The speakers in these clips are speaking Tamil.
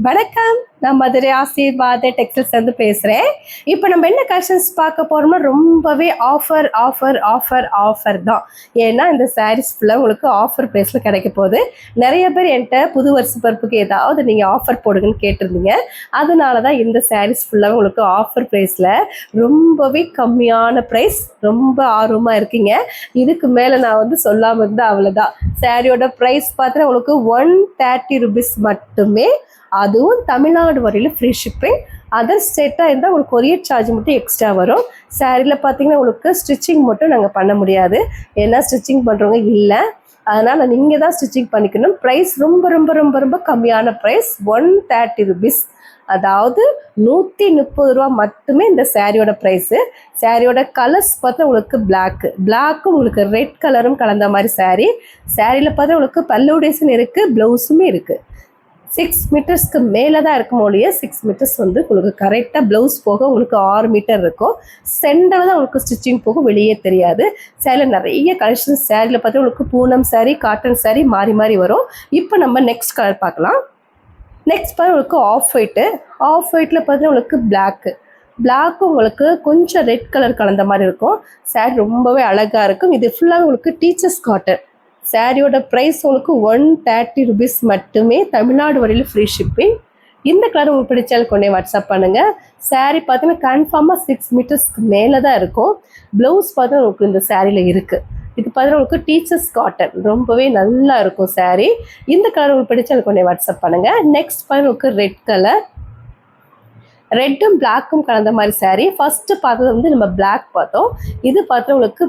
வணக்கம். நான் மதுரை ஆசீர்வாத டெக்ஸ்டைல்ஸ்லேருந்து பேசுகிறேன். இப்போ நம்ம என்ன கலெக்ஷன்ஸ் பார்க்க போகிறோம்னா ரொம்பவே ஆஃபர் ஆஃபர் ஆஃபர் ஆஃபர் தான். ஏன்னா இந்த சாரீஸ் ஃபுல்லாக உங்களுக்கு ஆஃபர் ப்ரைஸில் கிடைக்க போகுது. நிறைய பேர் என்கிட்ட புது வருஷ பிறப்புக்கு ஏதாவது நீங்கள் ஆஃபர் போடுங்கன்னு கேட்டிருந்தீங்க. அதனால தான் இந்த சாரீஸ் ஃபுல்லாக உங்களுக்கு ஆஃபர் ப்ரைஸில் ரொம்பவே கம்மியான ப்ரைஸ். ரொம்ப ஆர்வமாக இருக்கீங்க. இதுக்கு மேலே நான் சொல்லாமல் இருந்தால் அவ்வளோதான். சாரியோட ப்ரைஸ் பார்த்தீங்கன்னா உங்களுக்கு 130 rupees மட்டுமே. அதுவும் தமிழ்நாடு வரையில் ஃப்ரீ ஷிப்பிங். அதர் ஸ்டேட்டாக இருந்தால் உங்களுக்கு கொரியர் சார்ஜ் மட்டும் எக்ஸ்ட்ரா வரும். சாரியில் பார்த்தீங்கன்னா உங்களுக்கு ஸ்டிச்சிங் மட்டும் நாங்கள் பண்ண முடியாது. ஏன்னா ஸ்டிச்சிங் பண்ணுறவங்க இல்லை. அதனால் நீங்கள் தான் ஸ்டிச்சிங் பண்ணிக்கணும். ப்ரைஸ் ரொம்ப ரொம்ப ரொம்ப ரொம்ப கம்மியான ப்ரைஸ் 130 rupees. அதாவது 130 ரூபா மட்டுமே இந்த சாரியோட ப்ரைஸு. சாரியோட கலர்ஸ் பார்த்தா உங்களுக்கு பிளாக்கும் உங்களுக்கு ரெட் கலரும் கலந்த மாதிரி சாரீ. சாரியில் பார்த்தா உங்களுக்கு பல்லு டிசைன் இருக்குது, ப்ளவுஸுமே இருக்குது. 6 மீட்டர்ஸ்க்கு மேலே தான் இருக்கும் ஒழிய 6 மீட்டர்ஸ் உங்களுக்கு கரெக்டாக ப்ளவுஸ் போக உங்களுக்கு 6 மீட்டர் இருக்கும். சென்டரில் தான் உங்களுக்கு ஸ்டிச்சிங் போகும், வெளியே தெரியாது. சேரில் நிறைய கலெக்ஷன்ஸ். சேரீயில் பார்த்தா உங்களுக்கு பூனம் சாரீ, காட்டன் சாரீ மாறி மாறி வரும். இப்போ நம்ம நெக்ஸ்ட் கலர் பார்க்கலாம். நெக்ஸ்ட் பார்த்தா உங்களுக்கு ஆஃப் ஒயிட்டில் பார்த்தீங்கன்னா உங்களுக்கு பிளாக்கு உங்களுக்கு கொஞ்சம் ரெட் கலர் கலந்த மாதிரி இருக்கும். சாரீ ரொம்பவே அழகாக இருக்கும். இது ஃபுல்லாக உங்களுக்கு டீச்சர்ஸ் காட்டன். சாரியோட ப்ரைஸ் உங்களுக்கு 130 rupees மட்டுமே. தமிழ்நாடு வரையில் ஃப்ரீ ஷிப்பிங். இந்த கலர் உங்களுக்கு பிடிச்சாலும் கொண்டே வாட்ஸ்அப் பண்ணுங்கள். சாரீ பார்த்தீங்கன்னா கன்ஃபார்மாக 6 மீட்டர்ஸ்க்கு மேலே தான் இருக்கும். ப்ளவுஸ் பார்த்தீங்கன்னா உங்களுக்கு இந்த சாரியில் இருக்குது. இது பார்த்தீங்கன்னா உங்களுக்கு டீச்சர்ஸ் காட்டன். ரொம்பவே நல்லா இருக்கும் சாரீ. இந்த கலர் உங்களுக்கு பிடிச்சாலும் கொண்டே வாட்ஸ்அப் பண்ணுங்கள். நெக்ஸ்ட் பார்த்தீங்கன்னா உங்களுக்கு ரெட் கலர். ரெட்டும் பிளாக்கும் கலந்த மாதிரி சாரீ. ஃபஸ்ட்டு பார்த்தது நம்ம பிளாக் பார்த்தோம். இது பார்த்தா உங்களுக்கு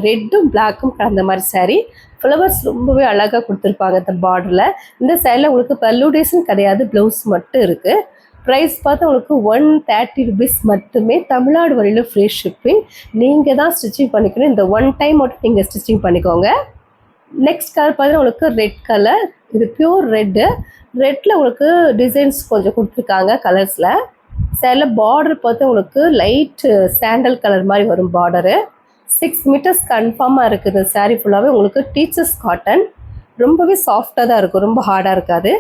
ரெட்டும் பிளாக்கும் கலந்த மாதிரி சாரீ. ஃப்ளவர்ஸ் ரொம்பவே அழகாக கொடுத்துருப்பாங்க இந்த பார்டரில். இந்த சைடில் உங்களுக்கு பல்லு டிசைன் கிடையாது, ப்ளவுஸ் மட்டும் இருக்குது. ப்ரைஸ் பார்த்தா உங்களுக்கு 130 rupees மட்டுமே. தமிழ்நாடு வரையில் ஃப்ரீ ஷிப்பிங். நீங்கள் தான் ஸ்டிச்சிங் பண்ணிக்கணும். இந்த ஒன் டைம் மட்டும் நீங்கள் ஸ்டிச்சிங் பண்ணிக்கோங்க. நெக்ஸ்ட் கலர் பார்த்தீங்கன்னா உங்களுக்கு ரெட் கலர். இது பியூர் ரெட்டில் உங்களுக்கு டிசைன்ஸ் கொஞ்சம் கொடுத்துருக்காங்க கலர்ஸில். சில பார்டர் பார்த்து உங்களுக்கு லைட் சாண்டல் கலர் மாதிரி வரும் பார்டரு. 6 மீட்டர்ஸ் கன்ஃபார்மாக இருக்குது. சாரீ ஃபுல்லாகவே உங்களுக்கு டீச்சர்ஸ் காட்டன். ரொம்பவே சாஃப்டாக தான் இருக்கும், ரொம்ப ஹார்டாக இருக்காது.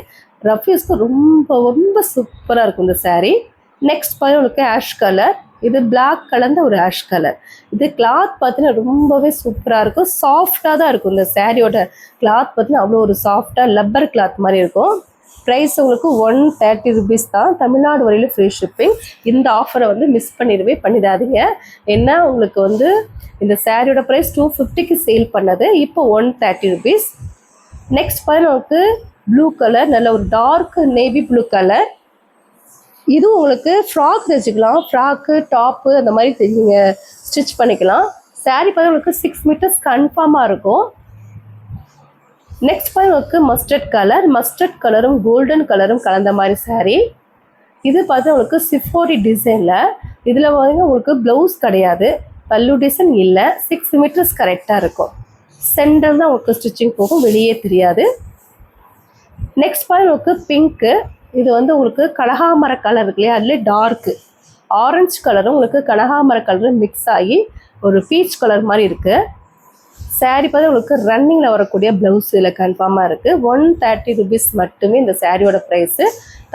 ரஃப் யூஸ்க்கு ரொம்ப ரொம்ப சூப்பராக இருக்கும் இந்த சாரீ. நெக்ஸ்ட் பார்த்து உங்களுக்கு ஆஷ் கலர். இது பிளாக் கலந்த ஒரு ஆஷ் கலர். இது கிளாத் பார்த்தீங்கன்னா ரொம்பவே சூப்பராக இருக்கும். சாஃப்டாக தான் இருக்கும். இந்த சாரியோட கிளாத் பார்த்தீங்கன்னா அவ்வளோ ஒரு சாஃப்டாக லப்பர் கிளாத் மாதிரி இருக்கும். ப்ரைஸ் உங்களுக்கு 130 rupees தான். தமிழ்நாடு வரையில் ஃப்ரீ ஷிப்பிங். இந்த ஆஃபரை மிஸ் பண்ணிடாதீங்க. ஏன்னா உங்களுக்கு இந்த சாரியோட ப்ரைஸ் 250க்கு சேல் பண்ணது, இப்போ 130 rupees. நெக்ஸ்ட் பார்த்தீங்கன்னா உங்களுக்கு ப்ளூ கலர், நல்ல ஒரு டார்க் நேவி ப்ளூ கலர். இதுவும் உங்களுக்கு ஃப்ராக் தைச்சிக்கலாம். ஃப்ராக்கு, டாப்பு அந்த மாதிரி நீங்கள் ஸ்டிச் பண்ணிக்கலாம். சாரீ பார்த்தா உங்களுக்கு 6 மீட்டர்ஸ் கன்ஃபார்மாக இருக்கும். நெக்ஸ்ட் உங்களுக்கு மஸ்டர்ட் கலரும் கோல்டன் கலரும் கலந்த மாதிரி சாரீ. இது பார்த்தா உங்களுக்கு சிஃபோரி டிசைனில். இதில் உங்களுக்கு ப்ளவுஸ் கிடையாது, பல்லு டிசைன் இல்லை. 6 மீட்டர்ஸ் கரெக்டாக இருக்கும். சென்டர் தான் உங்களுக்கு ஸ்டிச்சிங் போகும், வெளியே தெரியாது. நெக்ஸ்ட் உங்களுக்கு பிங்க்கு. இது உங்களுக்கு கனகாமர கலர் இருக்கு இல்லையா, அதுலேயே டார்க்கு ஆரஞ்சு கலரும் உங்களுக்கு கனகாமர கலரும் மிக்ஸ் ஆகி ஒரு பீச் கலர் மாதிரி இருக்குது. சாரீ பார்த்தா உங்களுக்கு ரன்னிங்கில் வரக்கூடிய ப்ளவுஸ் இதில் கன்ஃபார்மாக இருக்குது. 130 rupees மட்டுமே இந்த சாரியோட ப்ரைஸு.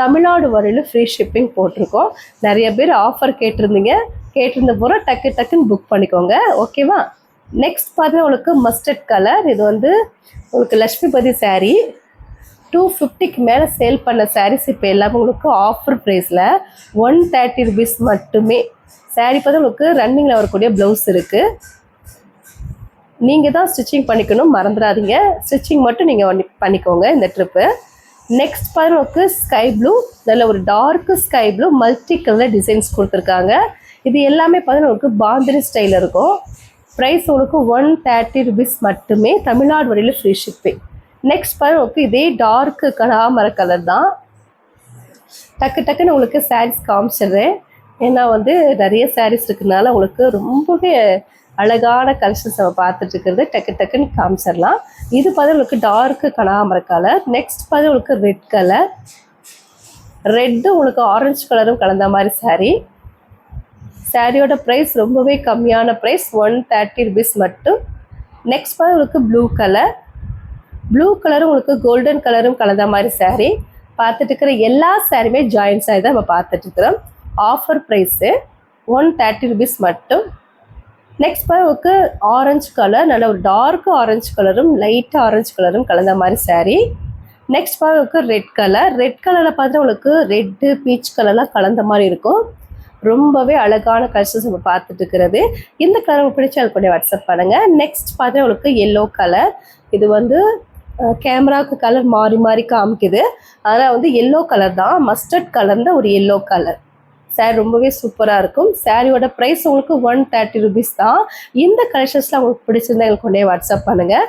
தமிழ்நாடு வரையில் ஃப்ரீ ஷிப்பிங் போட்டிருக்கோம். நிறைய பேர் ஆஃபர் கேட்டிருந்த போகிற டக்குன்னு புக் பண்ணிக்கோங்க, ஓகேவா? நெக்ஸ்ட் பார்த்தீங்கன்னா உங்களுக்கு மஸ்டர்ட் கலர். இது உங்களுக்கு லக்ஷ்மிபதி சாரீ. 250க்கு மேலே சேல் பண்ண சாரீஸ் இப்போ எல்லாமே உங்களுக்கு ஆஃபர் ப்ரைஸில் 130 rupees மட்டுமே. சாரீ பார்த்தா உங்களுக்கு ரன்னிங்கில் வரக்கூடிய ப்ளவுஸ் இருக்குது. நீங்கள் தான் ஸ்டிச்சிங் பண்ணிக்கணும், மறந்துடாதீங்க. ஸ்டிச்சிங் மட்டும் நீங்கள் பண்ணிக்கோங்க இந்த ட்ரிப்பு. நெக்ஸ்ட் உங்களுக்கு ஸ்கை ப்ளூ, நல்ல ஒரு torque sky blue multi colour designs கொடுத்துருக்காங்க. இது எல்லாமே பார்த்தீங்கன்னா உங்களுக்கு பாந்தினி ஸ்டைலில் இருக்கும். ப்ரைஸ் உங்களுக்கு 130 rupees மட்டுமே. தமிழ்நாடு வரையில் ஃப்ரீ ஷிப்பிங். நெக்ஸ்ட் உங்களுக்கு இதே டார்க்கு கனகாமர கலர் தான். டக்குன்னு உங்களுக்கு சாரீஸ் காமிச்சிடுறேன். ஏன்னா நிறைய சாரீஸ் இருக்கிறதுனால உங்களுக்கு ரொம்பவே அழகான கலெக்ஷன்ஸ் நம்ம பார்த்துட்டு இருக்கிறது டக்குன்னு காமிச்சிடலாம். இது உங்களுக்கு டார்க்கு கனகாமர கலர். நெக்ஸ்ட் உங்களுக்கு ரெட் கலர். ரெட்டு உங்களுக்கு ஆரஞ்சு கலரும் கலந்த மாதிரி சாரீ. சாரியோட ப்ரைஸ் ரொம்பவே கம்மியான ப்ரைஸ், 130 rupees மட்டும். நெக்ஸ்ட் உங்களுக்கு ப்ளூ கலரும் உங்களுக்கு கோல்டன் கலரும் கலந்த மாதிரி சாரீ. பார்த்துட்டு இருக்கிற எல்லா சாரியுமே ஜாயின் சாரி தான் நம்ம பார்த்துட்டு இருக்கிறோம். ஆஃபர் ப்ரைஸு 130 rupees மட்டும். நெக்ஸ்ட் பாருங்க ஆரஞ்சு கலர், நல்ல ஒரு டார்க் ஆரஞ்சு கலரும் லைட் ஆரஞ்சு கலரும் கலந்த மாதிரி சாரீ. நெக்ஸ்ட் பாருங்க ரெட் கலர். ரெட் கலரில் பார்த்தா உங்களுக்கு ரெட்டு பீச் கலர்லாம் கலந்த மாதிரி இருக்கும். ரொம்பவே அழகான கலர்ஸ் நம்ம பார்த்துட்டு இருக்கிறது. இந்த கலர் உங்களுக்கு பிடிச்சா அது கூட வாட்ஸ்அப் பண்ணுங்க. நெக்ஸ்ட் பார்த்தா உங்களுக்கு எல்லோ கலர். இது வந்து கேமராவுக்கு கலர் மாறி மாறி காமிக்குது. ஆனால் வந்து எல்லோ கலர் தான், மஸ்டர்ட் கலர்ந்த ஒரு எல்லோ கலர். சாரி ரொம்பவே சூப்பராக இருக்கும். சாரியோட ப்ரைஸ் உங்களுக்கு 130 rupees தான். இந்த கலெக்ஷன்ஸ்லாம் உங்களுக்கு பிடிச்சிருந்தா எங்களுக்கு கொண்டே வாட்ஸ்அப் பண்ணுங்கள்.